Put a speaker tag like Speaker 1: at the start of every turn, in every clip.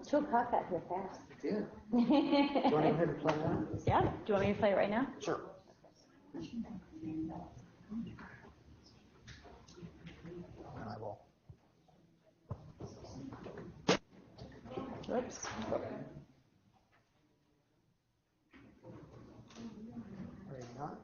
Speaker 1: Too hot out here fast.
Speaker 2: It did. Do you want to go ahead and play that?
Speaker 1: Yeah. Do you want me to play it right now?
Speaker 2: Sure. And I will.
Speaker 1: Oops.
Speaker 2: Ready, not?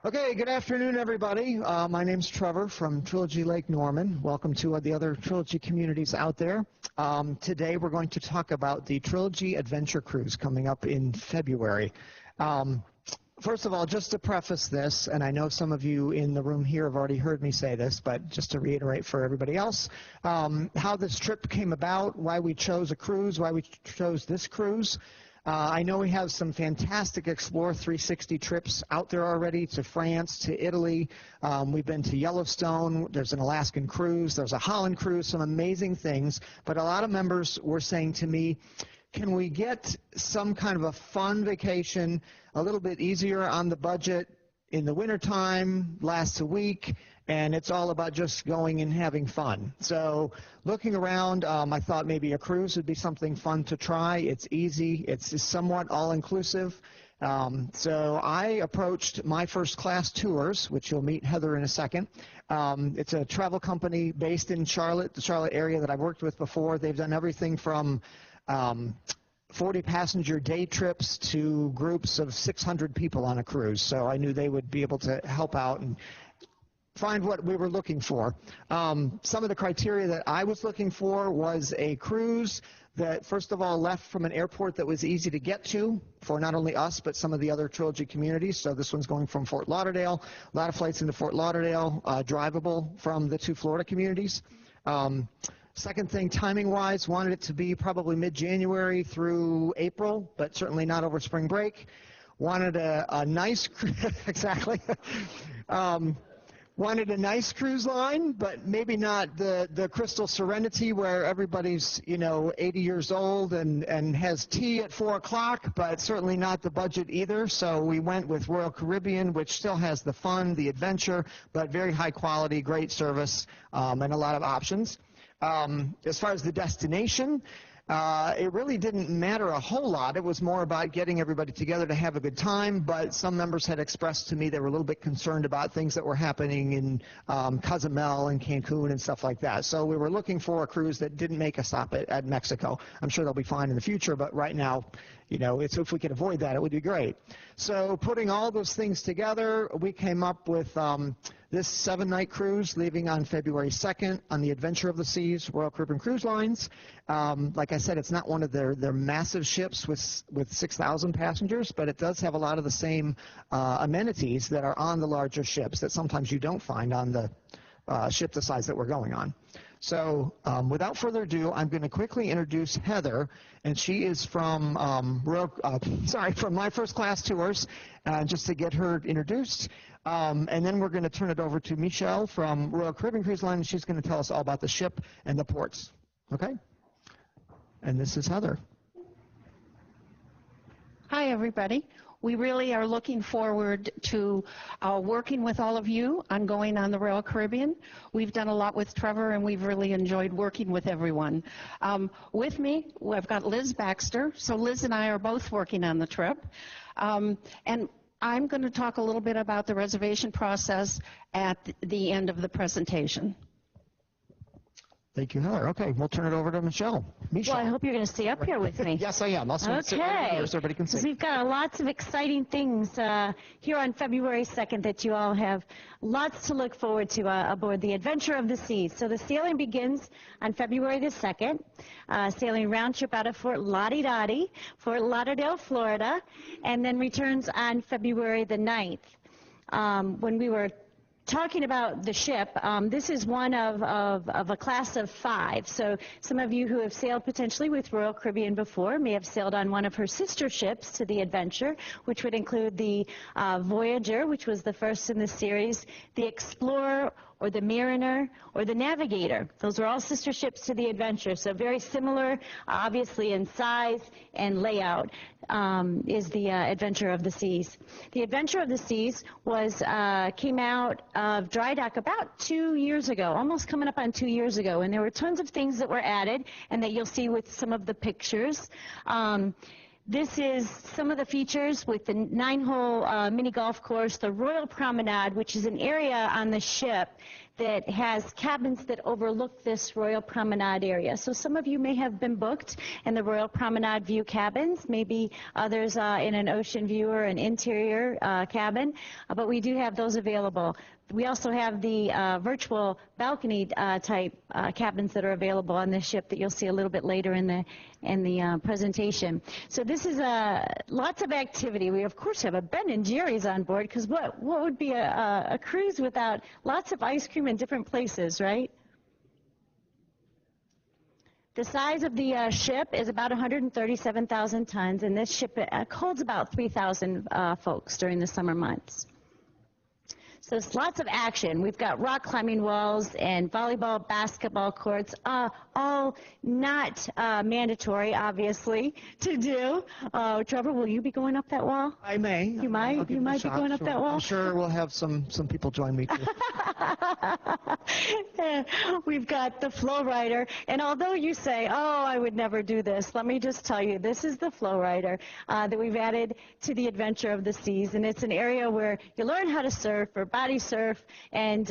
Speaker 2: Okay, good afternoon, everybody. My name's Trevor from Trilogy Lake Norman. Welcome to the other Trilogy communities out there. Today we're going to talk about the Trilogy Adventure Cruise coming up in February. First of all, just to preface this, and I know some of you in the room here have already heard me say this, but just to reiterate for everybody else, how this trip came about, why we chose a cruise, why we chose this cruise. I know we have some fantastic Explore 360 trips out there already to France, to Italy. We've been to Yellowstone. There's an Alaskan cruise. There's a Holland cruise, some amazing things. But a lot of members were saying to me, can we get some kind of a fun vacation, a little bit easier on the budget in the wintertime, lasts a week, and it's all about just going and having fun. So looking around, I thought maybe a cruise would be something fun to try. It's easy. It's somewhat all-inclusive. So I approached My First Class Tours, which you'll meet Heather in a second. It's a travel company based in Charlotte, the Charlotte area that I've worked with before. They've done everything from 40-passenger day trips to groups of 600 people on a cruise. So I knew they would be able to help out and find what we were looking for. Some of the criteria that I was looking for was a cruise that, first of all, left from an airport that was easy to get to for not only us, but some of the other Trilogy communities. So this one's going from Fort Lauderdale. A lot of flights into Fort Lauderdale, drivable from the two Florida communities. Second thing, timing-wise, wanted it to be probably mid-January through April, but certainly not over spring break. Wanted a nice, exactly. Wanted a nice cruise line, but maybe not the Crystal Serenity where everybody's, 80 years old and has tea at 4 o'clock, but certainly not the budget either. So we went with Royal Caribbean, which still has the fun, the adventure, but very high quality, great service, and a lot of options. As far as the destination, it really didn't matter a whole lot. It was more about getting everybody together to have a good time, but some members had expressed to me they were a little bit concerned about things that were happening in Cozumel and Cancun and stuff like that. So we were looking for a cruise that didn't make a stop at Mexico. I'm sure they'll be fine in the future, but right now, if we could avoid that, it would be great. So putting all those things together, we came up with this 7-night cruise leaving on February 2nd on the Adventure of the Seas, Royal Caribbean Cruise Lines. Like I said, it's not one of their massive ships with 6,000 passengers, but it does have a lot of the same amenities that are on the larger ships that sometimes you don't find on the ship the size that we're going on. So without further ado, I'm going to quickly introduce Heather, and she is from from My First Class Tours, just to get her introduced. And then we're going to turn it over to Mechelle from Royal Caribbean Cruise Line, and she's going to tell us all about the ship and the ports. Okay? And this is Heather.
Speaker 3: Hi, everybody. We really are looking forward to working with all of you on going on the Royal Caribbean. We've done a lot with Trevor, and we've really enjoyed working with everyone. With me, I've got Liz Baxter. So Liz and I are both working on the trip. And I'm going to talk a little bit about the reservation process at the end of the presentation.
Speaker 2: Thank you, Heather. Okay, we'll turn it over to Mechelle.
Speaker 1: Well, I hope you're going to stay up here with me.
Speaker 2: Yes, I am. I'll sit right here so everybody can see.
Speaker 1: We've got lots of exciting things here on February 2nd that you all have lots to look forward to aboard the Adventure of the Seas. So the sailing begins on February the 2nd, sailing round trip out of Fort Lauderdale, Florida, and then returns on February the 9th. When we were talking about the ship, this is one of a class of 5. So some of you who have sailed potentially with Royal Caribbean before may have sailed on one of her sister ships to the Adventure, which would include the Voyager, which was the first in the series, the Explorer, or the Mariner, or the Navigator. Those are all sister ships to the Adventure, so very similar, obviously, in size and layout is the Adventure of the Seas. The Adventure of the Seas came out of dry dock about 2 years ago, almost coming up on 2 years ago, and there were tons of things that were added and that you'll see with some of the pictures. This is some of the features with the 9-hole mini golf course, the Royal Promenade, which is an area on the ship that has cabins that overlook this Royal Promenade area. So some of you may have been booked in the Royal Promenade view cabins, maybe others in an ocean view or an interior cabin, but we do have those available. We also have the virtual balcony type cabins that are available on this ship that you'll see a little bit later in the presentation. So this is lots of activity. We of course have a Ben and Jerry's on board, because what would be a cruise without lots of ice cream in different places, right? The size of the ship is about 137,000 tons, and this ship holds about 3,000 folks during the summer months. So it's lots of action. We've got rock climbing walls and volleyball, basketball courts, all not mandatory, obviously, to do. Trevor, will you be going up that wall?
Speaker 2: I may.
Speaker 1: You might? You might be going up that wall?
Speaker 2: I'm sure we'll have some people join me, too.
Speaker 1: We've got the flow rider, and although you say, oh, I would never do this, let me just tell you, this is the flow rider that we've added to the Adventure of the Seas, and it's an area where you learn how to surf or body surf, and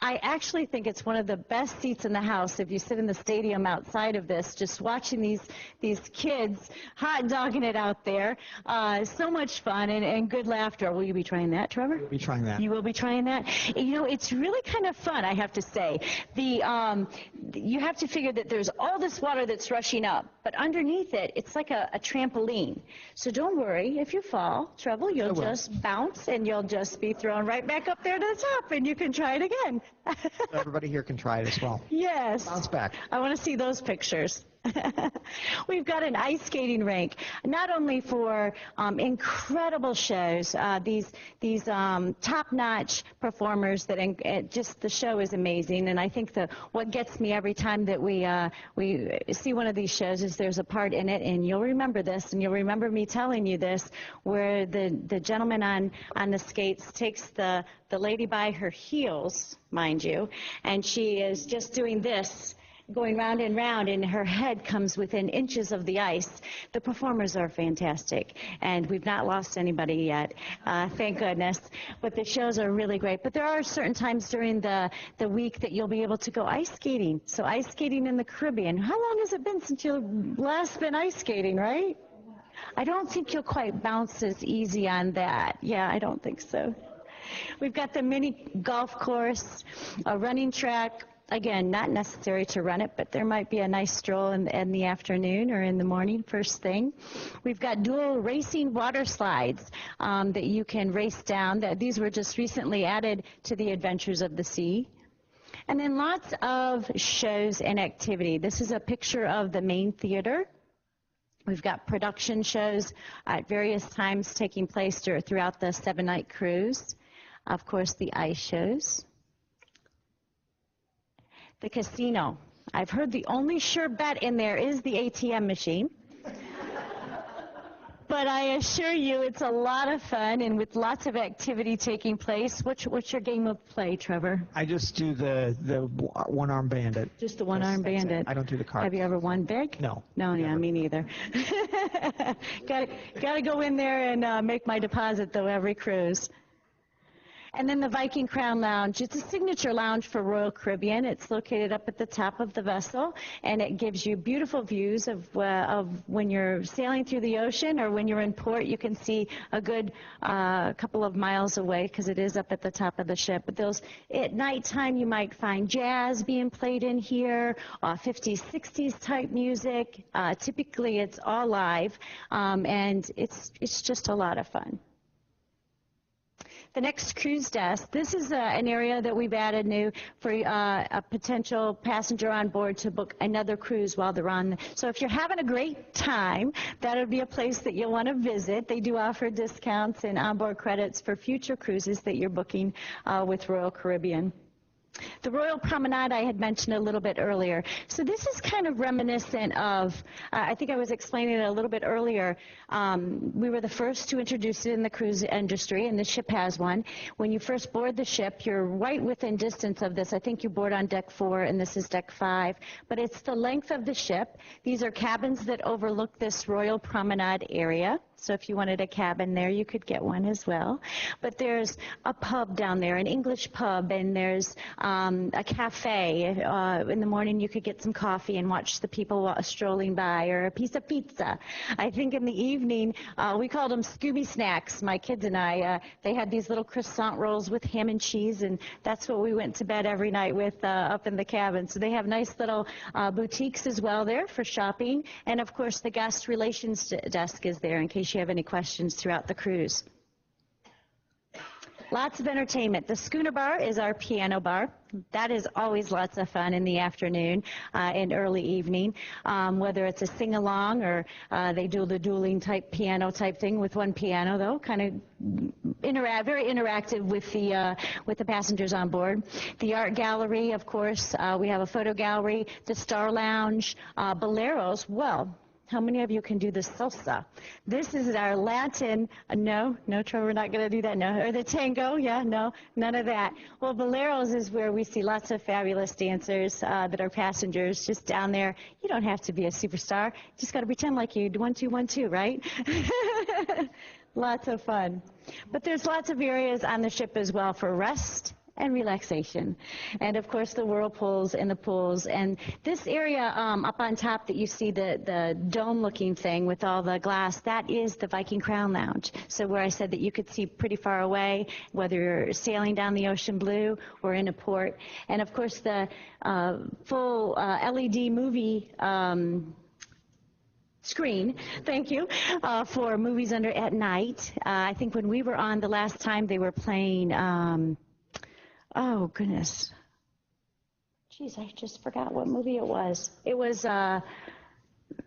Speaker 1: I actually think it's one of the best seats in the house if you sit in the stadium outside of this, just watching these kids hot dogging it out there. So much fun and good laughter. Will you be trying that, Trevor?
Speaker 2: We'll be trying that.
Speaker 1: You will be trying that? You know, it's really kind of fun, I have to say. You have to figure that there's all this water that's rushing up, but underneath it, it's like a trampoline. So don't worry, if you fall, Trevor, you'll just bounce and you'll just be thrown right back up there to the top, and you can try it again.
Speaker 2: Everybody here can try it as well.
Speaker 1: Yes.
Speaker 2: Bounce back.
Speaker 1: I want to see those pictures. We've got an ice skating rink, not only for incredible shows, these top-notch performers that just the show is amazing, and I think what gets me every time that we see one of these shows is there's a part in it, and you'll remember this, and you'll remember me telling you this, where the gentleman on the skates takes the lady by her heels, mind you, and she is just doing this, going round and round, and her head comes within inches of the ice. The performers are fantastic, and we've not lost anybody yet, thank goodness. But the shows are really great. But there are certain times during the week that you'll be able to go ice skating. So ice skating in the Caribbean. How long has it been since you've last been ice skating, right? I don't think you'll quite bounce as easy on that. Yeah, I don't think so. We've got the mini golf course, a running track. Again, not necessary to run it, but there might be a nice stroll in the afternoon or in the morning, first thing. We've got dual racing water slides that you can race down. These were just recently added to the Adventures of the Sea. And then lots of shows and activity. This is a picture of the main theater. We've got production shows at various times taking place throughout the 7-night cruise. Of course, the ice shows. The casino. I've heard the only sure bet in there is the ATM machine. But I assure you it's a lot of fun and with lots of activity taking place. What's your game of play, Trevor?
Speaker 2: I just do the one-arm bandit.
Speaker 1: Just the one-arm bandit.
Speaker 2: I don't do the cards.
Speaker 1: Have you ever won big?
Speaker 2: No.
Speaker 1: No, yeah, me neither. Got to go in there and make my deposit, though, every cruise. And then the Viking Crown Lounge. It's a signature lounge for Royal Caribbean. It's located up at the top of the vessel, and it gives you beautiful views of when you're sailing through the ocean or when you're in port. You can see a good couple of miles away because it is up at the top of the ship. But at nighttime, you might find jazz being played in here, 50s, 60s type music. Typically, it's all live, and it's just a lot of fun. The next cruise desk, this is an area that we've added new for a potential passenger on board to book another cruise while they're on. So if you're having a great time, that would be a place that you'll want to visit. They do offer discounts and onboard credits for future cruises that you're booking with Royal Caribbean. The Royal Promenade I had mentioned a little bit earlier. So this is kind of reminiscent of, I think I was explaining it a little bit earlier. We were the first to introduce it in the cruise industry, and the ship has one. When you first board the ship, you're right within distance of this. I think you board on deck 4, and this is deck 5. But it's the length of the ship. These are cabins that overlook this Royal Promenade area. So if you wanted a cabin there, you could get one as well. But there's a pub down there, an English pub, and there's a cafe. In the morning, you could get some coffee and watch the people strolling by, or a piece of pizza. I think in the evening, we called them Scooby snacks, my kids and I. They had these little croissant rolls with ham and cheese, and that's what we went to bed every night with up in the cabin. So they have nice little boutiques as well there for shopping. And, of course, the guest relations desk is there in case you have any questions throughout the cruise. Lots of entertainment. The Schooner Bar is our piano bar. That is always lots of fun in the afternoon and early evening, whether it's a sing-along or they do the dueling type piano type thing with one piano, though, kind of very interactive with the passengers on board. The art gallery, of course, we have a photo gallery, the Star Lounge, boleros. Well, how many of you can do the salsa? This is our Latin, no, Trevor, we're not going to do that, no. Or the tango, yeah, no, none of that. Well, boleros is where we see lots of fabulous dancers that are passengers just down there. You don't have to be a superstar. Just got to pretend like you 1, 2, 1, 2, right? Lots of fun. But there's lots of areas on the ship as well for rest and relaxation, and of course the whirlpools and the pools. And this area up on top that you see, the dome-looking thing with all the glass, that is the Viking Crown Lounge. So where I said that you could see pretty far away, whether you're sailing down the ocean blue or in a port. And of course the full LED movie screen, thank you, for movies at night. I think when we were on the last time, they were playing oh, goodness. Geez, I just forgot what movie it was. It was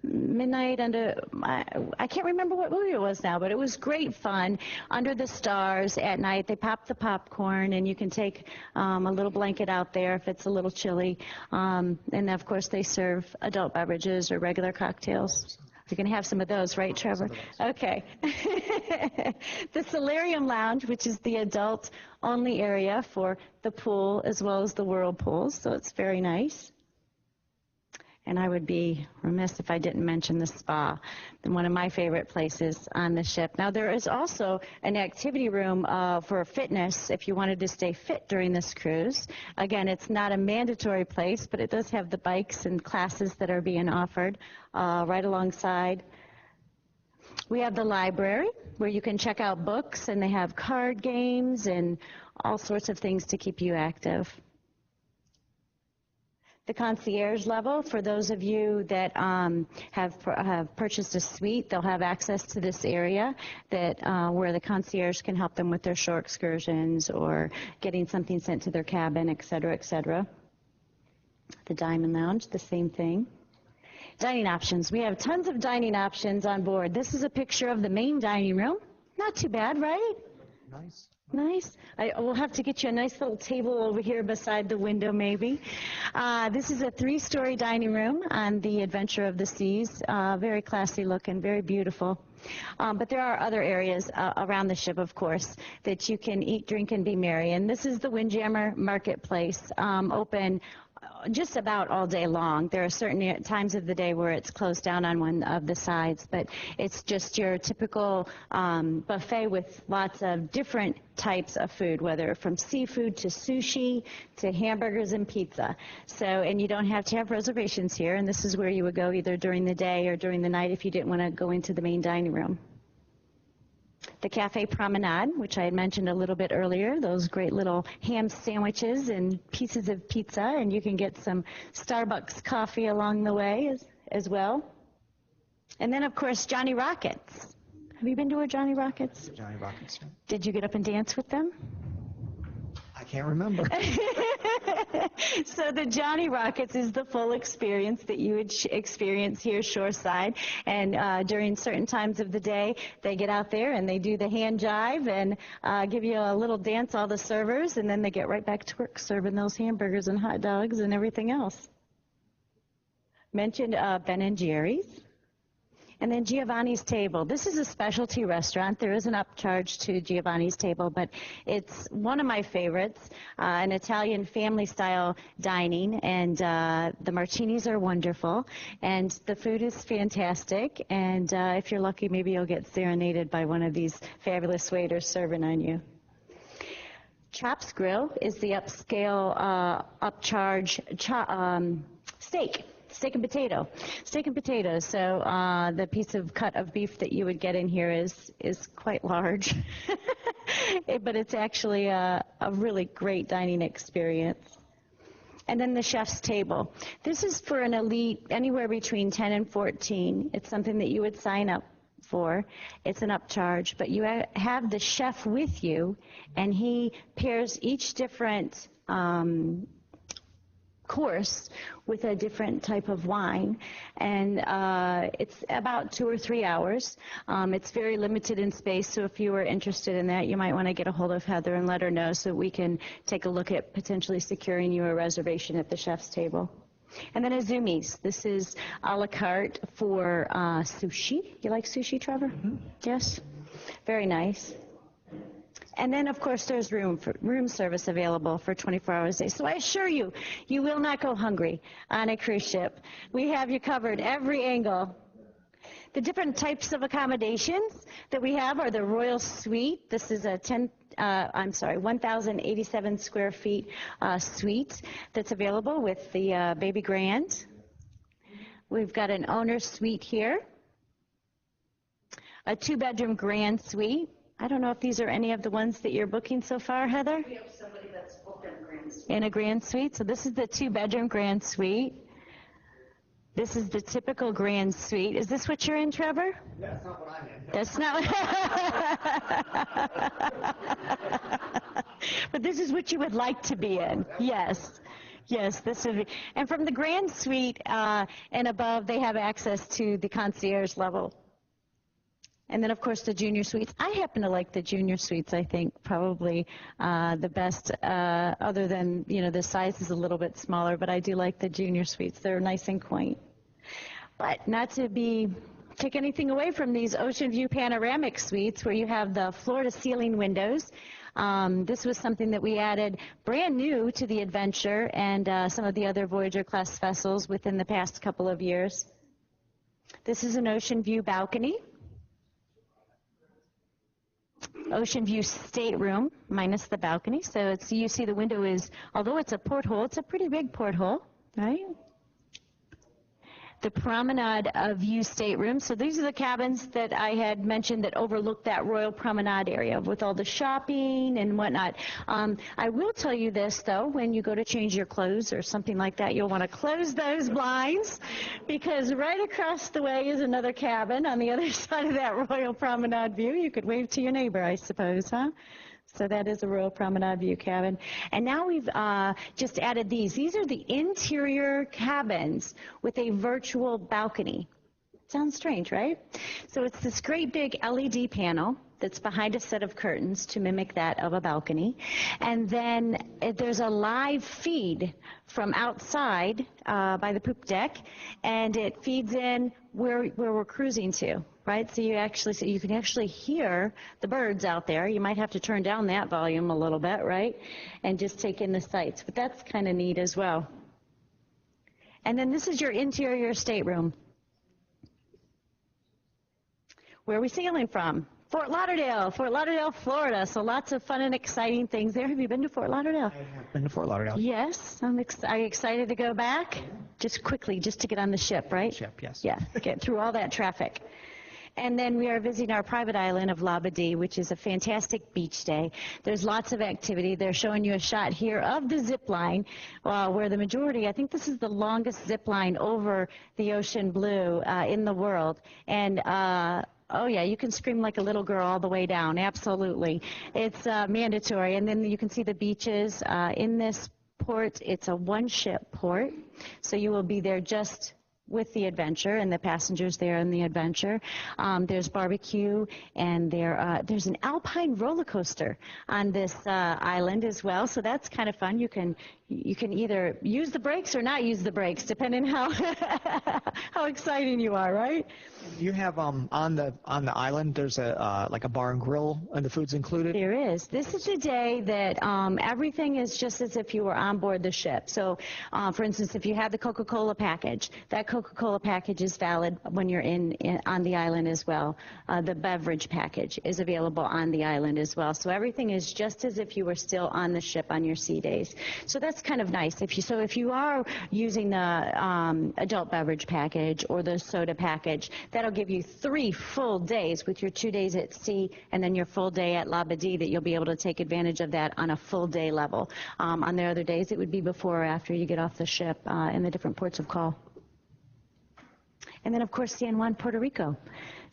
Speaker 1: Midnight Under, I can't remember what movie it was now, but it was great fun. Under the stars at night, they pop the popcorn, and you can take a little blanket out there if it's a little chilly. And, of course, they serve adult beverages or regular cocktails. You're going to have some of those, right, Trevor? Okay. The Solarium Lounge, which is the adult-only area for the pool as well as the whirlpools, so it's very nice. And I would be remiss if I didn't mention the spa, one of my favorite places on the ship. Now, there is also an activity room for fitness if you wanted to stay fit during this cruise. Again, it's not a mandatory place, but it does have the bikes and classes that are being offered right alongside. We have the library where you can check out books, and they have card games and all sorts of things to keep you active. The concierge level, for those of you that have purchased a suite, they'll have access to this area that where the concierge can help them with their shore excursions or getting something sent to their cabin, et cetera, et cetera. The Diamond Lounge, the same thing. Dining options. We have tons of dining options on board. This is a picture of the main dining room. Not too bad, right?
Speaker 2: Nice.
Speaker 1: Nice. We'll have to get you a nice little table over here beside the window, maybe. This is a 3-story dining room on the Adventure of the Seas. Very classy looking, very beautiful. But there are other areas around the ship, of course, that you can eat, drink, and be merry. And this is the Windjammer Marketplace, open just about all day long. There are certain times of the day where it's closed down on one of the sides, but it's just your typical buffet with lots of different types of food, whether from seafood to sushi to hamburgers and pizza. So, and you don't have to have reservations here, and this is where you would go either during the day or during the night if you didn't want to go into the main dining room. The Cafe Promenade, which I had mentioned a little bit earlier, those great little ham sandwiches and pieces of pizza, and you can get some Starbucks coffee along the way as well. And then, of course, Johnny Rockets. Have you been to a Johnny Rockets?
Speaker 2: Johnny Rockets.
Speaker 1: Did you get up and dance with them?
Speaker 2: I can't remember.
Speaker 1: So the Johnny Rockets is the full experience that you would experience here shoreside. And during certain times of the day, they get out there and they do the hand jive and give you a little dance, all the servers, and then they get right back to work serving those hamburgers and hot dogs and everything else. Mentioned Ben and Jerry's. And then Giovanni's Table. This is a specialty restaurant. There is an upcharge to Giovanni's Table, but it's one of my favorites, an Italian family-style dining, and the martinis are wonderful, and the food is fantastic, and if you're lucky, maybe you'll get serenaded by one of these fabulous waiters serving on you. Chops Grill is the upscale, upcharge steak. Steak and potato. Steak and potatoes. So the piece of cut of beef that you would get in here is quite large. But it's actually a really great dining experience. And then the chef's table. This is for an elite, anywhere between 10 and 14. It's something that you would sign up for. It's an upcharge. But you have the chef with you, and he pairs each different course with a different type of wine, and it's about 2 or 3 hours. It's very limited in space, so if you were interested in that, you might want to get a hold of Heather and let her know so we can take a look at potentially securing you a reservation at the chef's table. And then Azumi's. This is a la carte for sushi. You like sushi, Trevor? Mm-hmm. Yes? Very nice. And then, of course, there's room service available for 24 hours a day. So I assure you, you will not go hungry on a cruise ship. We have you covered every angle. The different types of accommodations that we have are the Royal Suite. This is a 1,087 square feet suite that's available with the Baby Grand. We've got an owner's suite here, a 2-bedroom grand suite. I don't know if these are any of the ones that you're booking so far, Heather?
Speaker 3: We have somebody that's booked in a grand suite.
Speaker 1: In a grand suite. So this is the 2-bedroom grand suite. This is the typical grand suite. Is this what you're in, Trevor?
Speaker 2: That's not what I'm in.
Speaker 1: That's not what... But this is what you would like to be in. Yes. Yes, this would be. And from the grand suite and above, they have access to the concierge level. And then, of course, the junior suites. I happen to like the junior suites, I think, probably the best, other than, the size is a little bit smaller, but I do like the junior suites. They're nice and quaint. But not to take anything away from these ocean view panoramic suites where you have the floor-to-ceiling windows. This was something that we added brand new to the Adventure and some of the other Voyager-class vessels within the past couple of years. This is an ocean view balcony. Ocean view stateroom minus the balcony. So you see the window is, although it's a porthole, it's a pretty big porthole, right? The promenade view stateroom. So these are the cabins that I had mentioned that overlook that Royal Promenade area with all the shopping and whatnot. I will tell you this, though, when you go to change your clothes or something like that, you'll want to close those blinds because right across the way is another cabin on the other side of that Royal Promenade view. You could wave to your neighbor, I suppose, huh? So that is a Royal Promenade view cabin. And now we've just added these. These are the interior cabins with a virtual balcony. Sounds strange, right? So it's this great big LED panel that's behind a set of curtains to mimic that of a balcony. And then there's a live feed from outside by the poop deck, and it feeds in where we're cruising to. Right, so you can actually hear the birds out there. You might have to turn down that volume a little bit, right, and just take in the sights. But that's kind of neat as well. And then this is your interior stateroom. Where are we sailing from? Fort Lauderdale, Florida. So lots of fun and exciting things there. Have you been to Fort Lauderdale?
Speaker 2: I have been to Fort Lauderdale.
Speaker 1: Yes. Are you excited to go back? Just quickly, just to get on the ship, right?
Speaker 2: Ship, yes.
Speaker 1: Yeah, get through all that traffic. And then we are visiting our private island of Labadee, which is a fantastic beach day. There's lots of activity. They're showing you a shot here of the zip line, where the majority, I think this is the longest zip line over the ocean blue in the world. And Oh, yeah, you can scream like a little girl all the way down, absolutely. It's mandatory. And then you can see the beaches. In this port, it's a one-ship port, so you will be there just with the adventure and the passengers there in the adventure. There's barbecue, and there's an alpine roller coaster on this island as well, so that's kind of fun. You can either use the brakes or not use the brakes, depending how how exciting you are, right?
Speaker 2: You have on the island, there's like a bar and grill, and the food's included.
Speaker 1: There is. This is the day that everything is just as if you were on board the ship. So, for instance, if you have the Coca-Cola package, that Coca-Cola package is valid when you're on the island as well. The beverage package is available on the island as well. So everything is just as if you were still on the ship on your sea days. So that's kind of nice. If you are using the adult beverage package or the soda package, that'll give you 3 full days with your 2 days at sea and then your full day at Labadee, that you'll be able to take advantage of that on a full day level. On the other days, it would be before or after you get off the ship in the different ports of call. And then, of course, San Juan, Puerto Rico.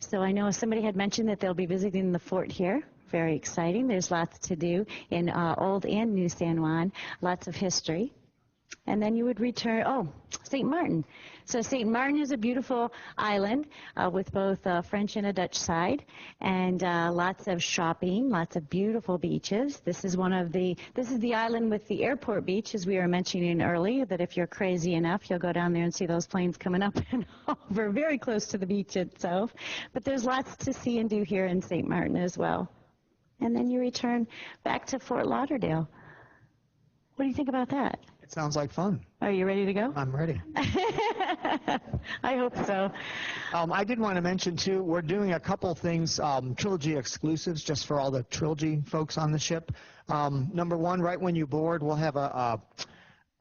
Speaker 1: So I know somebody had mentioned that they'll be visiting the fort here. Very exciting. There's lots to do in Old and New San Juan, lots of history. And then you would return, St. Maarten. So St. Maarten is a beautiful island with both a French and a Dutch side, and lots of shopping, lots of beautiful beaches. This is the island with the airport beach, as we were mentioning earlier, that if you're crazy enough, you'll go down there and see those planes coming up and over, very close to the beach itself. But there's lots to see and do here in St. Maarten as well. And then you return back to Fort Lauderdale. What do you think about that?
Speaker 2: It sounds like fun.
Speaker 1: Are you ready to go?
Speaker 2: I'm ready.
Speaker 1: I hope so.
Speaker 2: I did want to mention, too, we're doing a couple things, Trilogy exclusives, just for all the Trilogy folks on the ship. Number one, right when you board, we'll have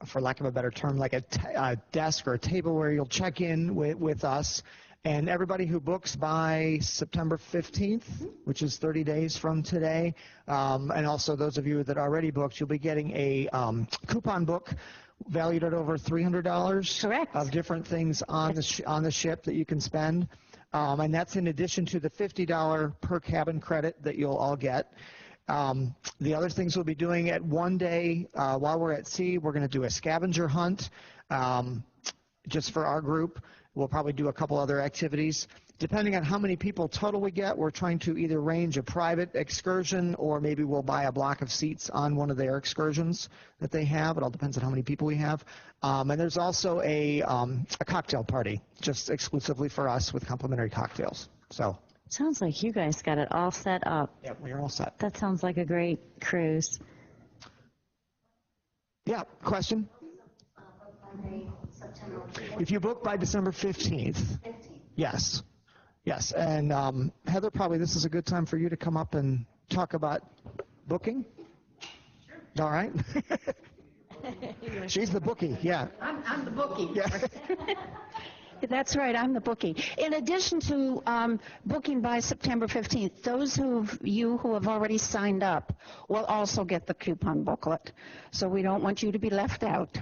Speaker 2: for lack of a better term, like a desk or a table where you'll check in with us. And everybody who books by September 15th, which is 30 days from today, and also those of you that already booked, you'll be getting a coupon book valued at over $300.
Speaker 1: Correct.
Speaker 2: Of different things on the ship that you can spend. And that's in addition to the $50 per cabin credit that you'll all get. The other things we'll be doing at one day while we're at sea, we're going to do a scavenger hunt just for our group. We'll probably do a couple other activities. Depending on how many people total we get, we're trying to either arrange a private excursion or maybe we'll buy a block of seats on one of their excursions that they have. It all depends on how many people we have. And there's also a cocktail party just exclusively for us with complimentary cocktails. So
Speaker 1: Sounds like you guys got it all set up.
Speaker 2: yeah, we're all set.
Speaker 1: That sounds like a great cruise.
Speaker 2: Yeah, question? If you book by December 15th, yes. Yes, and Heather, probably this is a good time for you to come up and talk about booking. Sure. All right. She's the bookie, yeah.
Speaker 3: I'm the bookie.
Speaker 2: Yeah.
Speaker 3: That's right, I'm the bookie. In addition to booking by September 15th, those of you who have already signed up will also get the coupon booklet. So we don't want you to be left out.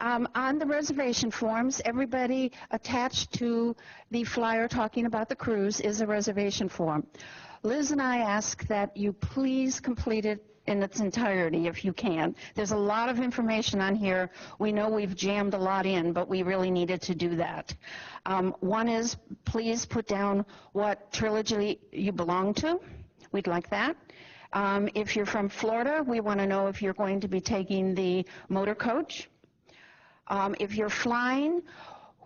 Speaker 3: On the reservation forms, everybody attached to the flyer talking about the cruise is a reservation form. Liz and I ask that you please complete it in its entirety if you can. There's a lot of information on here. We know we've jammed a lot in, but we really needed to do that. One is, please put down what trilogy you belong to. We'd like that. If you're from Florida, we want to know if you're going to be taking the motor coach. If you're flying,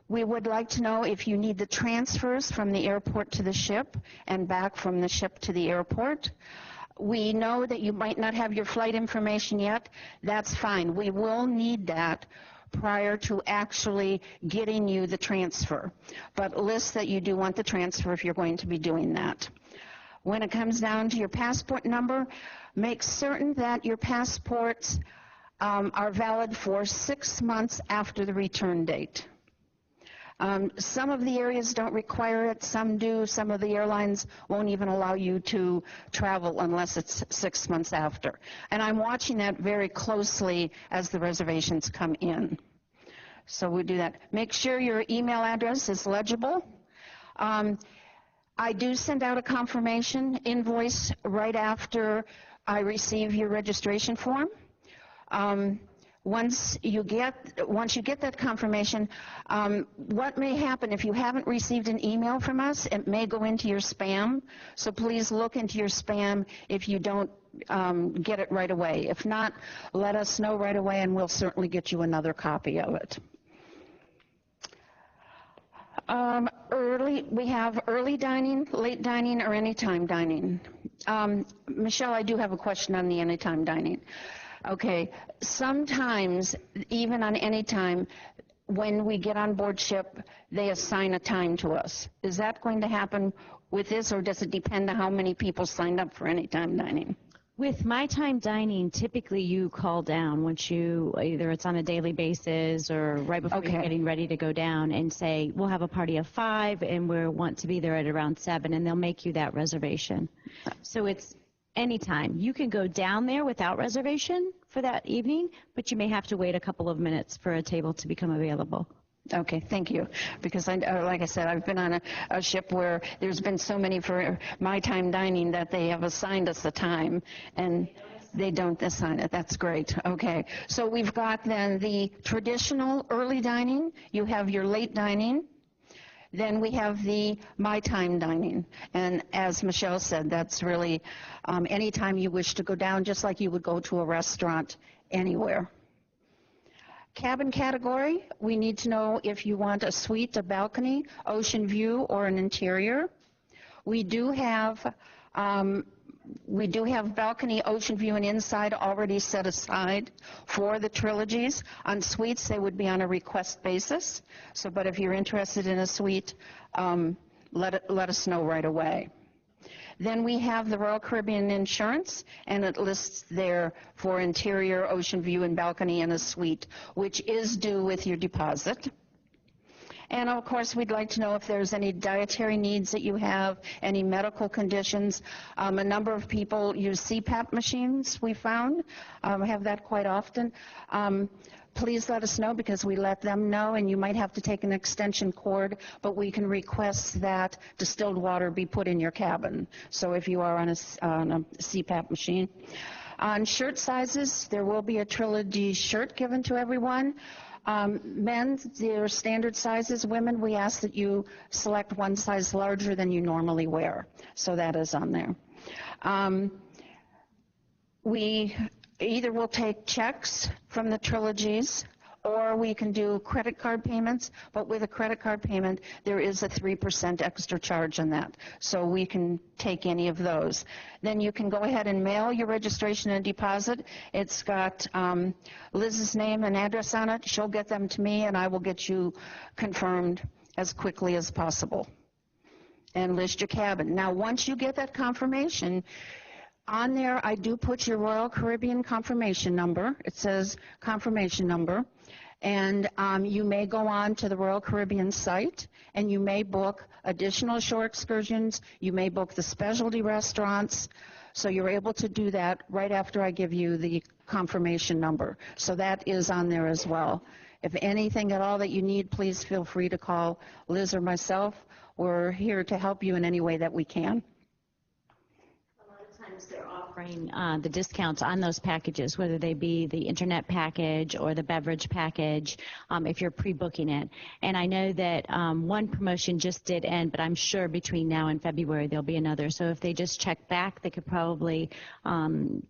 Speaker 3: we would like to know if you need the transfers from the airport to the ship and back from the ship to the airport. We know that you might not have your flight information yet. That's fine. We will need that prior to actually getting you the transfer. But list that you do want the transfer if you're going to be doing that. When it comes down to your passport number, make certain that your passports are valid for 6 months after the return date. Some of the areas don't require it, some do. Some of the airlines won't even allow you to travel unless it's 6 months after. And I'm watching that very closely as the reservations come in. So we do that. Make sure your email address is legible. I do send out a confirmation invoice right after I receive your registration form. Once you get that confirmation, what may happen if you haven't received an email from us, it may go into your spam. So please look into your spam if you don't get it right away. If not, let us know right away and we'll certainly get you another copy of it. We have early dining, late dining, or anytime dining. Mechelle, I do have a question on the anytime dining. Okay, sometimes, even on anytime, when we get on board ship, they assign a time to us. Is that going to happen with this, or does it depend on how many people signed up for anytime dining?
Speaker 1: With My Time Dining, typically you call down once you, either it's on a daily basis or right before you're getting ready to go down, and say, we'll have a party of 5 and we want to be there at around 7, and they'll make you that reservation. So it's anytime. You can go down there without reservation for that evening, but you may have to wait a couple of minutes for a table to become available.
Speaker 3: Okay, thank you. Because, like I said, I've been on a ship where there's been so many for My Time Dining that they have assigned us a time, and they don't assign it. That's great. Okay, so we've got then the traditional early dining. You have your late dining. Then we have the My Time Dining. And as Mechelle said, that's really anytime you wish to go down, just like you would go to a restaurant anywhere. Cabin category, we need to know if you want a suite, a balcony, ocean view, or an interior. We do have balcony, ocean view, and inside already set aside for the trilogies. On suites, they would be on a request basis. So, but if you're interested in a suite, let us know right away. Then we have the Royal Caribbean Insurance, and it lists there for interior, ocean view, and balcony, and a suite, which is due with your deposit. And of course, we'd like to know if there's any dietary needs that you have, any medical conditions. A number of people use CPAP machines, we found, have that quite often. Please let us know, because we let them know, and you might have to take an extension cord, but we can request that distilled water be put in your cabin. So if you are on a CPAP machine. On shirt sizes, there will be a trilogy shirt given to everyone. Men, their standard sizes. Women, we ask that you select one size larger than you normally wear. So that is on there. We either will take checks from the trilogies, or we can do credit card payments, but with a credit card payment, there is a 3% extra charge on that. So we can take any of those. Then you can go ahead and mail your registration and deposit. It's got Liz's name and address on it. She'll get them to me, and I will get you confirmed as quickly as possible. And list your cabin. Now, once you get that confirmation, on there, I do put your Royal Caribbean confirmation number. It says confirmation number. And you may go on to the Royal Caribbean site, and you may book additional shore excursions. You may book the specialty restaurants. So you're able to do that right after I give you the confirmation number. So that is on there as well. If anything at all that you need, please feel free to call Liz or myself. We're here to help you in any way that we can.
Speaker 1: They're offering the discounts on those packages, whether they be the internet package or the beverage package, if you're pre-booking it. And I know that one promotion just did end, but I'm sure between now and February there'll be another. So if they just check back, they could probably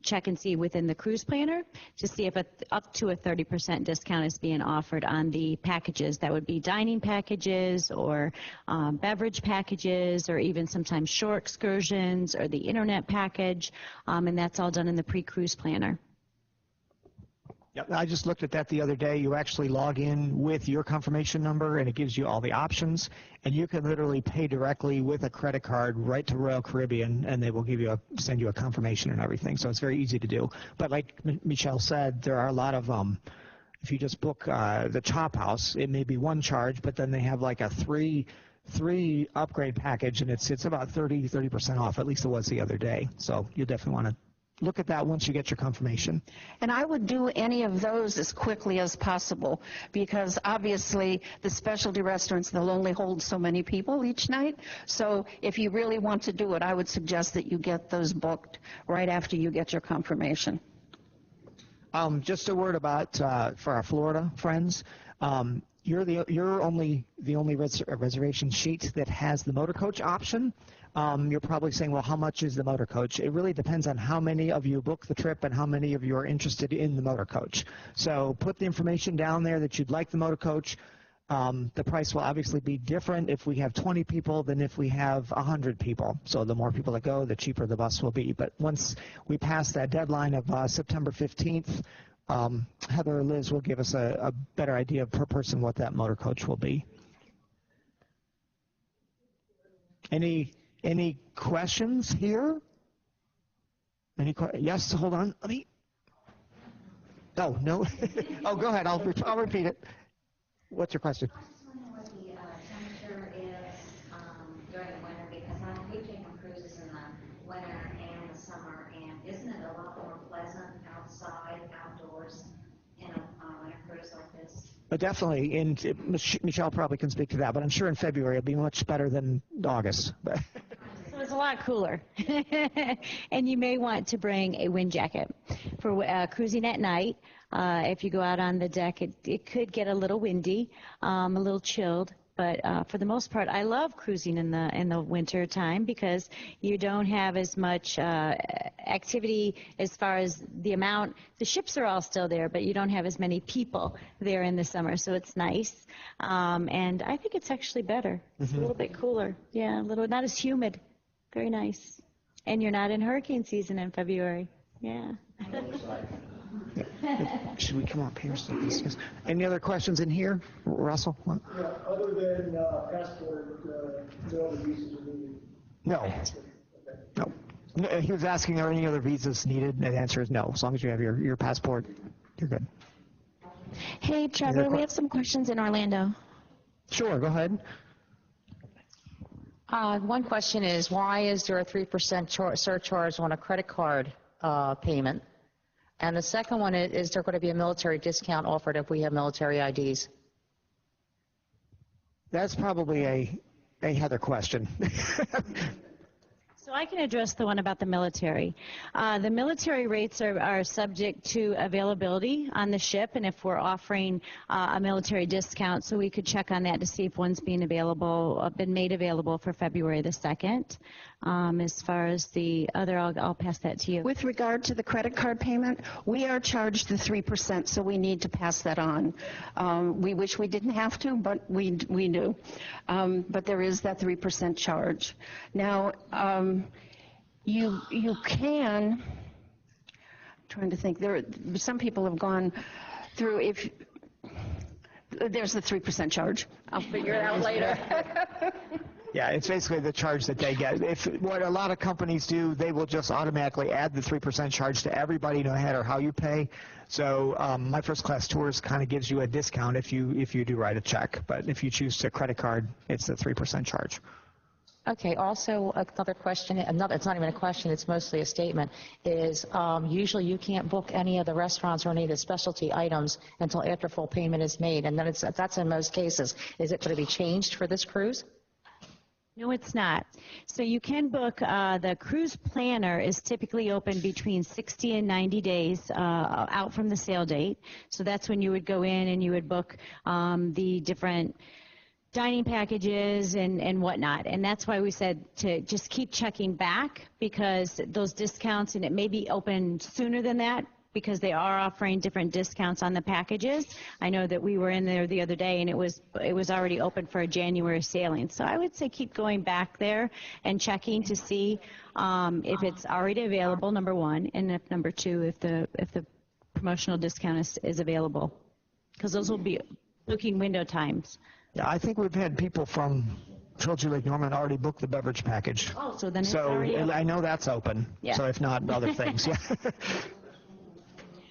Speaker 1: check and see within the cruise planner to see if up to a 30% discount is being offered on the packages. That would be dining packages or beverage packages, or even sometimes shore excursions or the internet package. And that's all done in the pre-cruise planner.
Speaker 2: Yep, I just looked at that the other day. You actually log in with your confirmation number, and it gives you all the options. And you can literally pay directly with a credit card right to Royal Caribbean, and they will send you a confirmation and everything. So it's very easy to do. But like Mechelle said, there are a lot of if you just book the Chop House, it may be one charge, but then they have like a three upgrade package, and it's about 30% off. At least it was the other day. So you definitely want to look at that once you get your confirmation.
Speaker 3: And I would do any of those as quickly as possible, because obviously the specialty restaurants, they'll only hold so many people each night. So if you really want to do it, I would suggest that you get those booked right after you get your confirmation.
Speaker 2: Just a word about for our Florida friends. You're only the only reservation sheet that has the motor coach option. You're probably saying, well, how much is the motor coach? It really depends on how many of you book the trip and how many of you are interested in the motor coach. So put the information down there that you'd like the motor coach. The price will obviously be different if we have 20 people than if we have 100 people. So the more people that go, the cheaper the bus will be. But once we pass that deadline of September 15th, Heather or Liz will give us a better idea per person what that motor coach will be. Any questions here? Yes, hold on. Let me. Oh, no. Oh, go ahead. I'll repeat it. What's your question?
Speaker 4: I was just wondering what the temperature is during the winter, because I hate taking cruises in the winter and the summer, and isn't it a lot more pleasant outside, outdoors, on a cruise like this?
Speaker 2: Definitely, and Mechelle probably can speak to that, but I'm sure in February it'll be much better than August.
Speaker 1: So it's a lot cooler. And you may want to bring a wind jacket for cruising at night. If you go out on the deck, it could get a little windy, a little chilled. But for the most part, I love cruising in the winter time because you don't have as much activity as far as the amount. The ships are all still there, but you don't have as many people there in the summer, so it's nice. And I think it's actually better. It's a little bit cooler. Yeah, not as humid. Very nice. And you're not in hurricane season in February. Yeah.
Speaker 2: Should we come up here? Any other questions in here? Russell? What?
Speaker 5: Yeah, other than passport, no other visas are needed?
Speaker 2: No. No. He was asking, are any other visas needed? And the answer is no. As long as you have your passport, you're good.
Speaker 6: Hey, Trevor, we have some questions in Orlando.
Speaker 2: Sure, go ahead.
Speaker 7: One question is, why is there a 3% surcharge on a credit card payment? And the second one is there going to be a military discount offered if we have military IDs?
Speaker 2: That's probably a Heather question.
Speaker 1: So I can address the one about the military. The military rates are subject to availability on the ship, and if we're offering a military discount, so we could check on that to see if one's been made available for February the 2nd. As far as the other, I'll pass that to you.
Speaker 3: With regard to the credit card payment, we are charged the 3%, so we need to pass that on. We wish we didn't have to, but we do. But there is that 3% charge. Now, you can, I'm trying to think, some people have gone through, there's the 3% charge. I'll figure it out later.
Speaker 2: Yeah, it's basically the charge that they get. What a lot of companies do, they will just automatically add the 3% charge to everybody, no matter how you pay. So My First Class Tours kind of gives you a discount if you do write a check. But if you choose to credit card, it's the 3% charge.
Speaker 7: Okay, also another question, it's not even a question, it's mostly a statement, is usually you can't book any of the restaurants or any of the specialty items until after full payment is made, and then that's in most cases. Is it going to be changed for this cruise?
Speaker 1: No, it's not. So you can book, the cruise planner is typically open between 60 and 90 days out from the sail date. So that's when you would go in and you would book the different dining packages and whatnot. And that's why we said to just keep checking back, because those discounts, and it may be open sooner than that, because they are offering different discounts on the packages. I know that we were in there the other day, and it was already open for a January sailing. So I would say keep going back there and checking to see if it's already available, number one, and if number two, if the promotional discount is available, because those will be booking window times.
Speaker 2: Yeah, I think we've had people from Trilogy Lake Norman already book the beverage package.
Speaker 1: Oh, so then it's already open.
Speaker 2: I know that's open.
Speaker 1: Yeah.
Speaker 2: So if not, other things. Yeah.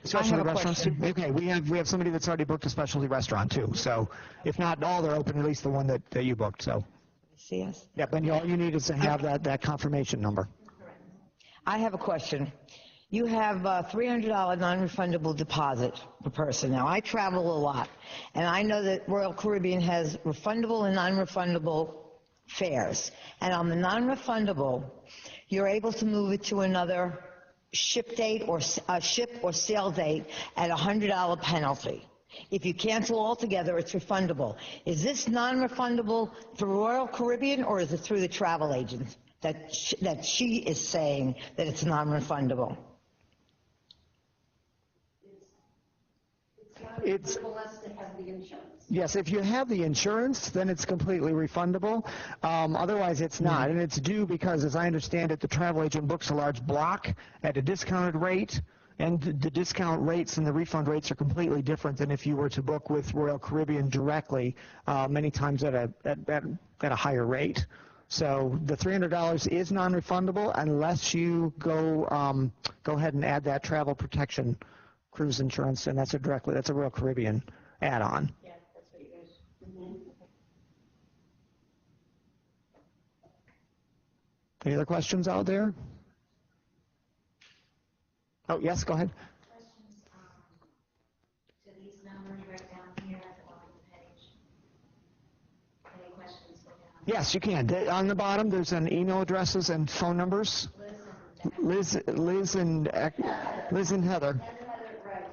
Speaker 2: Specialty restaurants too? Okay, we have somebody that's already booked a specialty restaurant too. So if not all, they're open, at least the one that you booked. So.
Speaker 8: See us?
Speaker 2: Yep, and all you need is to have that confirmation number.
Speaker 8: I have a question. you have a $300 non-refundable deposit per person. Now, I travel a lot, and I know that Royal Caribbean has refundable and non-refundable fares. And on the non-refundable, you're able to move it to another ship date or ship or sail date at a $100 penalty. If you cancel altogether, it's refundable. Is this non-refundable through Royal Caribbean, or is it through the travel agent that she is saying that it's non-refundable?
Speaker 2: It's
Speaker 3: Unless they have the insurance.
Speaker 2: Yes, if you have the insurance, then it's completely refundable. Otherwise, it's not, and it's due because, as I understand it, the travel agent books a large block at a discounted rate, and the discount rates and the refund rates are completely different than if you were to book with Royal Caribbean directly, many times at a higher rate. So the $300 is non-refundable unless you go ahead and add that travel protection cruise insurance, and that's a Royal Caribbean add-on.
Speaker 3: Yeah, that's what it is. Mm-hmm.
Speaker 2: Any other questions out there? Oh, yes, go ahead.
Speaker 4: Questions, to these numbers right down here at the bottom of the page? Any questions for them?
Speaker 2: Yes, you can. On the bottom, there's an email addresses and phone numbers. Liz and Heather.
Speaker 3: Right.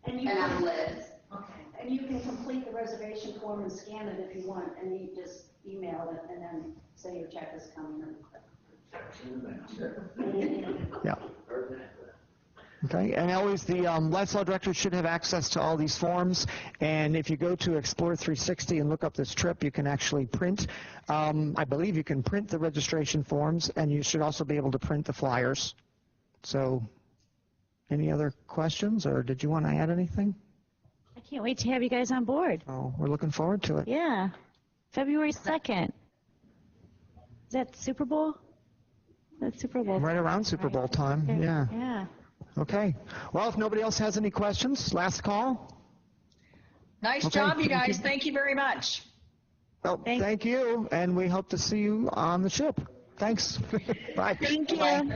Speaker 3: And I'm Liz. Okay. And you can complete the reservation form and scan it if you want, and you just email it and then say your check is coming in.
Speaker 2: Yeah. Okay, and always the lifestyle director should have access to all these forms, and if you go to Explore 360 and look up this trip, you can actually print, I believe you can print the registration forms, and you should also be able to print the flyers. So, any other questions, or did you want to add anything?
Speaker 1: I can't wait to have you guys on board.
Speaker 2: Oh, we're looking forward to it.
Speaker 1: Yeah, February 2nd. Is that Super Bowl? That's Super Bowl.
Speaker 2: Right around Super Bowl time, yeah.
Speaker 1: Yeah.
Speaker 2: Okay. Well, if nobody else has any questions, last call.
Speaker 9: Nice
Speaker 2: Okay,
Speaker 9: job, you
Speaker 2: thank
Speaker 9: guys.
Speaker 2: you.
Speaker 9: Thank you very much.
Speaker 2: Well, thank you, and we hope to see you on the ship. Thanks. Bye.
Speaker 9: Thank you.